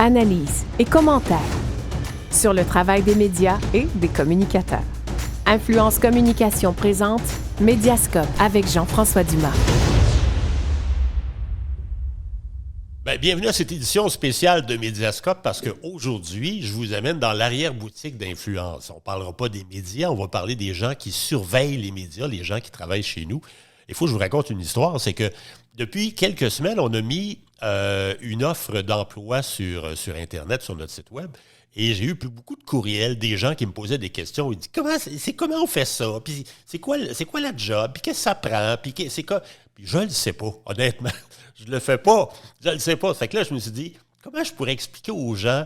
analyses et commentaires sur le travail des médias et des communicateurs. Influence Communication présente Médiascope avec Jean-François Dumas. Bienvenue à cette édition spéciale de Médiascope parce qu'aujourd'hui, je vous amène dans l'arrière-boutique d'Influence. On ne parlera pas des médias, on va parler des gens qui surveillent les médias, les gens qui travaillent chez nous. Il faut que je vous raconte une histoire, c'est que depuis quelques semaines, on a mis une offre d'emploi sur Internet, sur notre site web. Et j'ai eu beaucoup de courriels, des gens qui me posaient des questions. Ils disent comment on fait ça? Puis c'est quoi la job? Puis qu'est-ce que ça prend? Puis je ne le sais pas, honnêtement. Je ne le fais pas. Je ne le sais pas. Fait que là, je me suis dit, comment je pourrais expliquer aux gens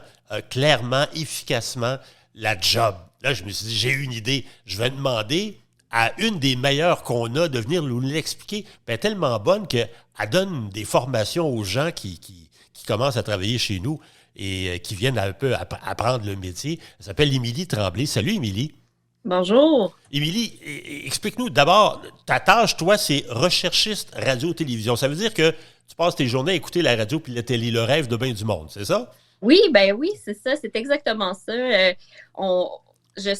clairement, efficacement la job? Là, je me suis dit, j'ai une idée. Je vais demander à une des meilleures qu'on a de venir nous l'expliquer. Puis elle est tellement bonne qu'elle donne des formations aux gens qui commencent à travailler chez nous et qui viennent un peu apprendre le métier. Elle s'appelle Émilie Tremblay. Salut, Émilie. Bonjour. Émilie, explique-nous d'abord, ta tâche, toi, c'est recherchiste radio-télévision. Ça veut dire que tu passes tes journées à écouter la radio puis la télé, le rêve de bien du monde, c'est ça? Oui, c'est ça, c'est exactement ça. Je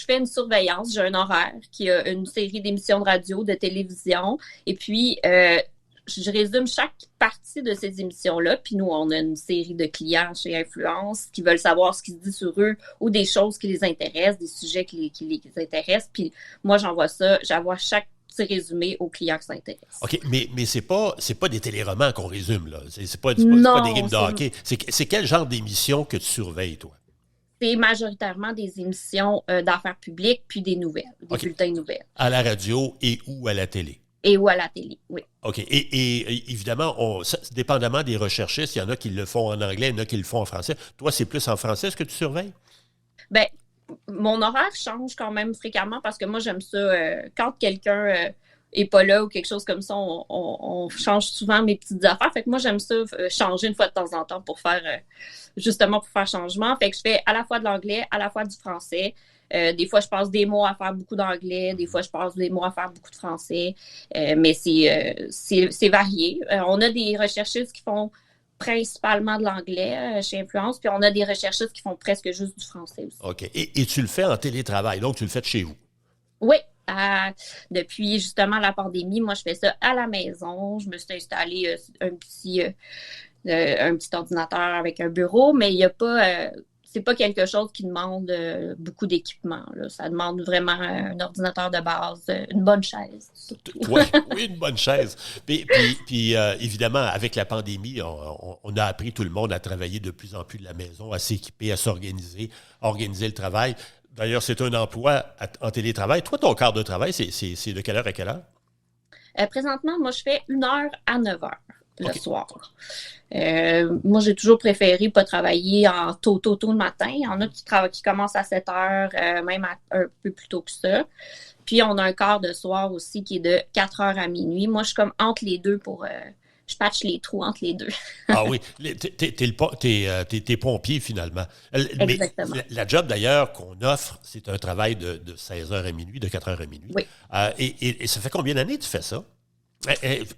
fais une surveillance, j'ai un horaire qui a une série d'émissions de radio, de télévision, et puis je résume chaque partie de ces émissions-là, puis nous, on a une série de clients chez Influence qui veulent savoir ce qui se dit sur eux ou des choses qui les intéressent, des sujets qui les intéressent, puis moi, j'envoie chaque petit résumé aux clients qui s'intéressent. OK, mais c'est pas des téléromans qu'on résume, là. C'est pas des games de hockey. C'est quel genre d'émission que tu surveilles, toi? C'est majoritairement des émissions d'affaires publiques, puis des nouvelles, des bulletins de nouvelles. À la radio et ou à la télé? Et ou à la télé, oui. OK. Et évidemment, dépendamment des recherchistes, il y en a qui le font en anglais, il y en a qui le font en français. Toi, c'est plus en français ce que tu surveilles? Bien, mon horaire change quand même fréquemment parce que moi, j'aime ça. Quand quelqu'un est pas là ou quelque chose comme ça, on change souvent mes petites affaires. Fait que moi, j'aime ça changer une fois de temps en temps pour faire changement. Fait que je fais à la fois de l'anglais, à la fois du français. Des fois, je passe des mois à faire beaucoup d'anglais. Des fois, je passe des mois à faire beaucoup de français. Mais c'est varié. On a des recherchistes qui font principalement de l'anglais chez Influence, puis on a des recherchistes qui font presque juste du français aussi. OK. Et tu le fais en télétravail, donc tu le fais de chez vous? Oui. Depuis justement la pandémie, moi, je fais ça à la maison. Je me suis installé un petit ordinateur avec un bureau, mais il n'y a pas... c'est pas quelque chose qui demande beaucoup d'équipement, là. Ça demande vraiment un ordinateur de base, une bonne chaise. Oui, une bonne chaise. Puis évidemment, avec la pandémie, on a appris tout le monde à travailler de plus en plus de la maison, à s'équiper, à s'organiser, à organiser le travail. D'ailleurs, c'est un emploi en télétravail. Toi, ton quart de travail, c'est de quelle heure à quelle heure? Présentement, moi, je fais 1h à 9h le soir. Moi, j'ai toujours préféré pas travailler en tôt le matin. Il y en a qui commencent à 7h, même un peu plus tôt que ça. Puis, on a un quart de soir aussi qui est de 4h à minuit. Moi, je suis comme entre les deux je patche les trous entre les deux. Ah oui, t'es pompier finalement. Exactement. Mais la job d'ailleurs qu'on offre, c'est un travail de 16h à minuit, de 4h à minuit. Oui. Et ça fait combien d'années que tu fais ça?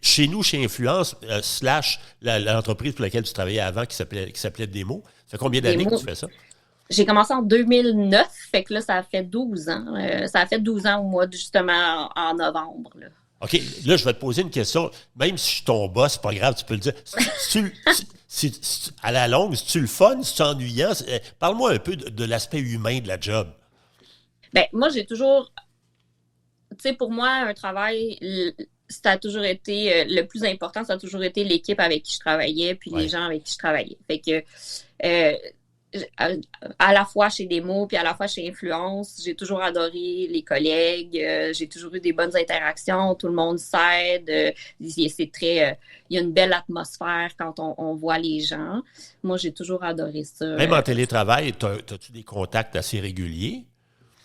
Chez nous, chez Influence, / l'entreprise pour laquelle tu travaillais avant qui s'appelait Démo, ça fait combien d'années que tu fais ça? J'ai commencé en 2009, fait que là, ça a fait 12 ans. Ça a fait 12 ans au mois justement en novembre, là. OK, là, je vais te poser une question. Même si je suis ton boss, c'est pas grave, tu peux le dire. À la longue, c'est-tu le fun, c'est-tu ennuyant? Parle-moi un peu de l'aspect humain de la job. Bien, moi, j'ai toujours... Tu sais, pour moi, un travail... Ça a toujours été le plus important, ça a toujours été l'équipe avec qui je travaillais, puis les gens avec qui je travaillais. Fait que à la fois chez Démo, puis à la fois chez Influence, j'ai toujours adoré les collègues, j'ai toujours eu des bonnes interactions, tout le monde s'aide, c'est très, il y a une belle atmosphère quand on voit les gens. Moi, j'ai toujours adoré ça. Même en télétravail, as-tu des contacts assez réguliers?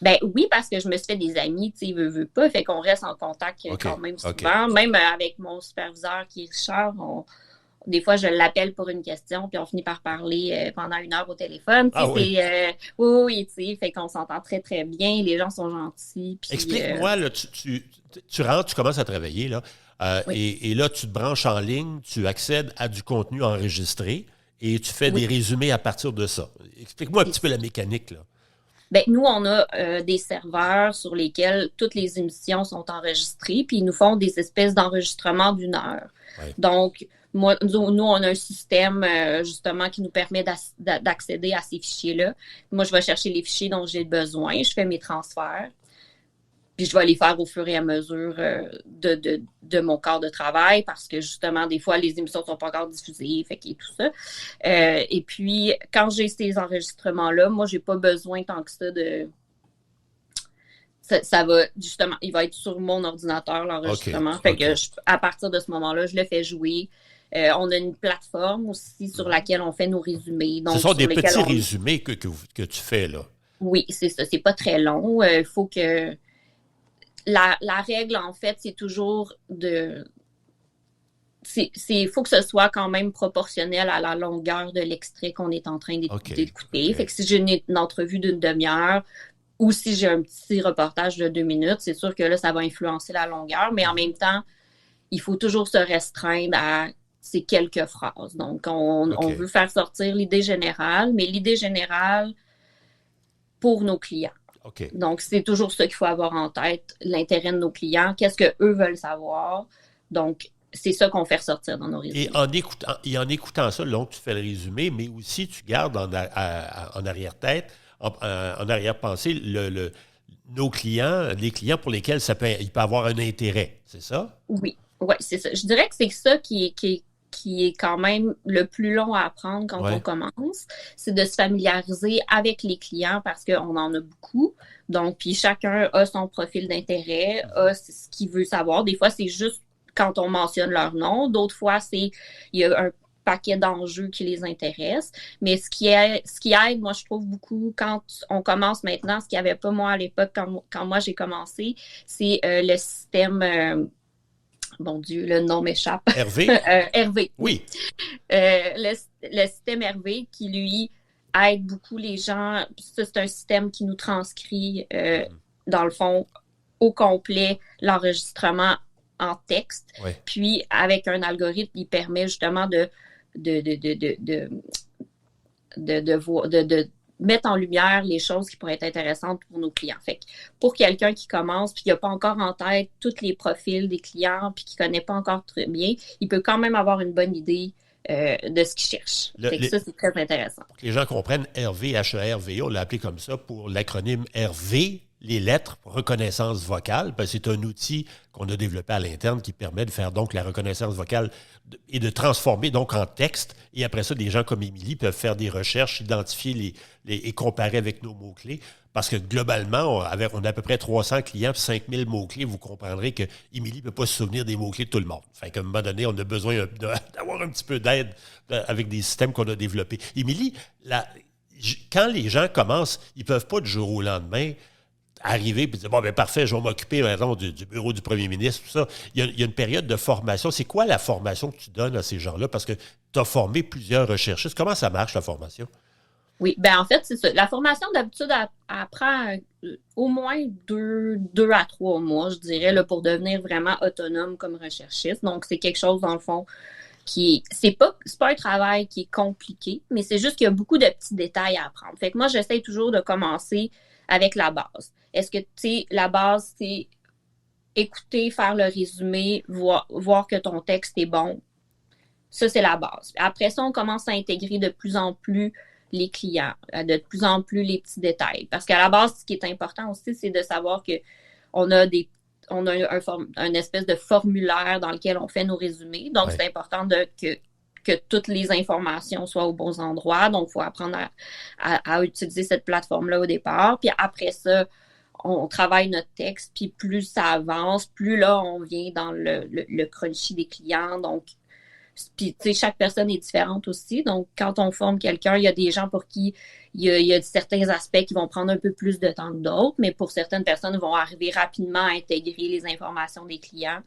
Ben oui, parce que je me suis fait des amis, tu sais, veut pas, fait qu'on reste en contact quand même souvent. Même avec mon superviseur qui est Richard, des fois je l'appelle pour une question, puis on finit par parler pendant 1 heure au téléphone. Oui, tu sais, fait qu'on s'entend très, très bien, les gens sont gentils. Puis, explique-moi, là, tu rentres, tu commences à travailler, là, et là, tu te branches en ligne, tu accèdes à du contenu enregistré, et tu fais des résumés à partir de ça. Explique-moi un petit peu la mécanique, là. Ben, nous, on a des serveurs sur lesquels toutes les émissions sont enregistrées, puis ils nous font des espèces d'enregistrements d'1 heure. Ouais. Donc, nous, on a un système justement qui nous permet d'accéder à ces fichiers-là. Moi, je vais chercher les fichiers dont j'ai besoin, je fais mes transferts, puis je vais les faire au fur et à mesure de mon corps de travail parce que justement, des fois, les émissions ne sont pas encore diffusées, fait qu'il y a tout ça. Et puis, quand j'ai ces enregistrements-là, moi, j'ai pas besoin tant que ça de... Ça va, justement, il va être sur mon ordinateur, l'enregistrement. Fait que à partir de ce moment-là, je le fais jouer. On a une plateforme aussi sur laquelle on fait nos résumés. Donc, ce sont des petits résumés que tu fais, là. Oui, c'est ça. C'est pas très long. Il faut que... La règle, en fait, c'est toujours de... faut que ce soit quand même proportionnel à la longueur de l'extrait qu'on est en train d'écouter. Fait que si j'ai une entrevue d'une demi-heure ou si j'ai un petit reportage de 2 minutes, c'est sûr que là, ça va influencer la longueur. Mais en même temps, il faut toujours se restreindre à ces quelques phrases. Donc, on veut faire sortir l'idée générale, mais l'idée générale pour nos clients. Okay. Donc, c'est toujours ça qu'il faut avoir en tête, l'intérêt de nos clients, qu'est-ce qu'eux veulent savoir. Donc, c'est ça qu'on fait ressortir dans nos résumés. Et en écoutant ça, donc, tu fais le résumé, mais aussi tu gardes en arrière-tête, en arrière-pensée, nos clients, les clients pour lesquels il peut avoir un intérêt, c'est ça? Oui, c'est ça. Je dirais que c'est ça qui est quand même le plus long à apprendre quand on commence, c'est de se familiariser avec les clients parce qu'on en a beaucoup. Donc, puis chacun a son profil d'intérêt, a ce qu'il veut savoir. Des fois, c'est juste quand on mentionne leur nom. D'autres fois, il y a un paquet d'enjeux qui les intéressent. Mais ce qui aide, moi, je trouve beaucoup quand on commence maintenant, ce qu'il n'y avait pas moi à l'époque quand moi j'ai commencé, c'est le système... Bon Dieu, le nom m'échappe. Hervé? Hervé. Oui. Le système Hervé qui, lui, aide beaucoup les gens. Ça, c'est un système qui nous transcrit, dans le fond, au complet, l'enregistrement en texte. Ouais. Puis, avec un algorithme, il permet justement de mettre en lumière les choses qui pourraient être intéressantes pour nos clients. Fait que pour quelqu'un qui commence puis qui n'a pas encore en tête tous les profils des clients puis qui ne connaît pas encore très bien, il peut quand même avoir une bonne idée de ce qu'il cherche. Ça, c'est très intéressant. Pour que les gens comprennent, Hervé, H-E-R-V-A, on l'a appelé comme ça pour l'acronyme RV, les lettres, reconnaissance vocale. Ben, c'est un outil qu'on a développé à l'interne qui permet de faire donc la reconnaissance vocale et de transformer donc en texte. Et après ça, des gens comme Émilie peuvent faire des recherches, identifier et comparer avec nos mots-clés. Parce que globalement, on a à peu près 300 clients et 5000 mots-clés. Vous comprendrez que Émilie ne peut pas se souvenir des mots-clés de tout le monde. Fait qu'à un moment donné, on a besoin d'avoir un petit peu d'aide avec des systèmes qu'on a développés. Émilie, quand les gens commencent, ils ne peuvent pas du jour au lendemain arriver et dire, bon, ben parfait, je vais m'occuper maintenant du bureau du premier ministre, tout ça. Il y a une période de formation. C'est quoi la formation que tu donnes à ces gens-là? Parce que tu as formé plusieurs recherchistes. Comment ça marche, la formation? Oui, ben en fait, c'est ça. La formation, d'habitude, elle prend au moins 2 à 3 mois, je dirais, là, pour devenir vraiment autonome comme recherchiste. Donc, c'est quelque chose, dans le fond, c'est pas un travail qui est compliqué, mais c'est juste qu'il y a beaucoup de petits détails à apprendre. Fait que moi, j'essaie toujours de commencer avec la base. Est-ce que, tu sais, la base, c'est écouter, faire le résumé, voir que ton texte est bon. Ça, c'est la base. Après ça, on commence à intégrer de plus en plus les clients, de plus en plus les petits détails. Parce qu'à la base, ce qui est important aussi, c'est de savoir qu'on a un espèce de formulaire dans lequel on fait nos résumés. Donc, c'est important que toutes les informations soient aux bons endroits. Donc, il faut apprendre à utiliser cette plateforme-là au départ. Puis après ça, on travaille notre texte. Puis plus ça avance, plus là, on vient dans le crunchy des clients. Donc, puis, tu sais, chaque personne est différente aussi. Donc, quand on forme quelqu'un, il y a des gens pour qui il y a certains aspects qui vont prendre un peu plus de temps que d'autres, mais pour certaines personnes, ils vont arriver rapidement à intégrer les informations des clients.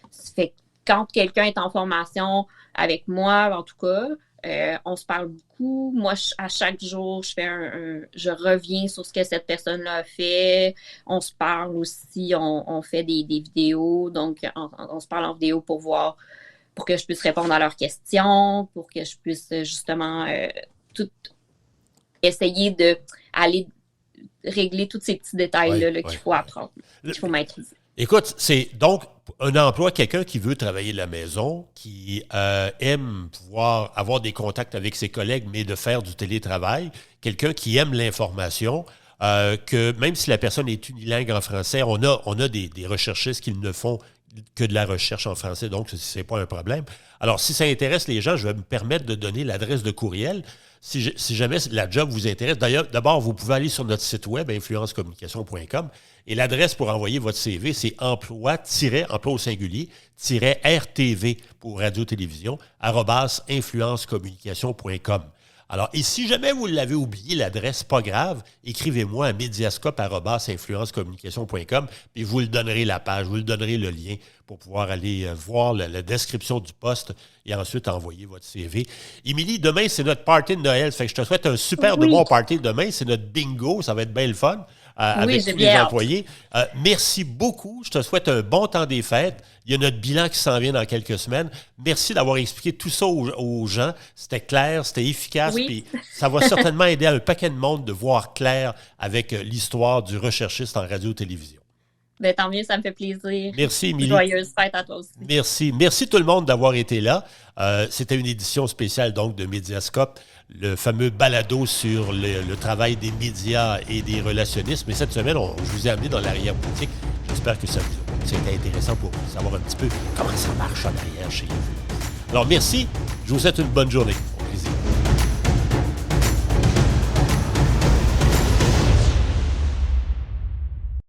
Ça fait que quand quelqu'un est en formation avec moi, en tout cas, on se parle beaucoup. Moi, à chaque jour, je reviens sur ce que cette personne-là a fait. On se parle aussi, on fait des vidéos. Donc, on se parle en vidéo pour pour que je puisse répondre à leurs questions, pour que je puisse justement tout essayer de aller régler tous ces petits détails-là qu'il faut apprendre, qu'il faut maîtriser. Écoute, c'est donc un emploi, quelqu'un qui veut travailler de la maison, qui aime pouvoir avoir des contacts avec ses collègues, mais de faire du télétravail, quelqu'un qui aime l'information, que même si la personne est unilingue en français, on a des recherchistes qui ne font que de la recherche en français, donc ce n'est pas un problème. Alors, si ça intéresse les gens, je vais me permettre de donner l'adresse de courriel. Si jamais la job vous intéresse, d'ailleurs, d'abord, vous pouvez aller sur notre site web, influencecommunication.com, et l'adresse pour envoyer votre CV, c'est emploi au singulier, -RTV pour radio-télévision, @influencecommunication.com. Alors, et si jamais vous l'avez oublié, l'adresse, pas grave, écrivez-moi à mediascope@influencecommunication.com, puis vous le donnerez la page, vous le donnerez le lien pour pouvoir aller voir la description du poste et ensuite envoyer votre CV. Émilie, demain, c'est notre party de Noël. Fait que je te souhaite un super de bon party demain. C'est notre bingo. Ça va être bien le fun. Avec tous les employés. Merci beaucoup. Je te souhaite un bon temps des fêtes. Il y a notre bilan qui s'en vient dans quelques semaines. Merci d'avoir expliqué tout ça aux gens. C'était clair, c'était efficace. Puis ça va certainement aider un paquet de monde de voir clair avec l'histoire du recherchiste en radio-télévision. Ben, tant mieux, ça me fait plaisir. Merci, Émilie. Joyeuse fête à toi aussi. Merci. Merci tout le monde d'avoir été là. C'était une édition spéciale donc de Mediascope, le fameux balado sur le travail des médias et des relationnistes. Mais cette semaine, je vous ai amené dans l'arrière-boutique. J'espère que ça a été intéressant pour vous savoir un petit peu comment ça marche en arrière chez vous. Alors, merci. Je vous souhaite une bonne journée.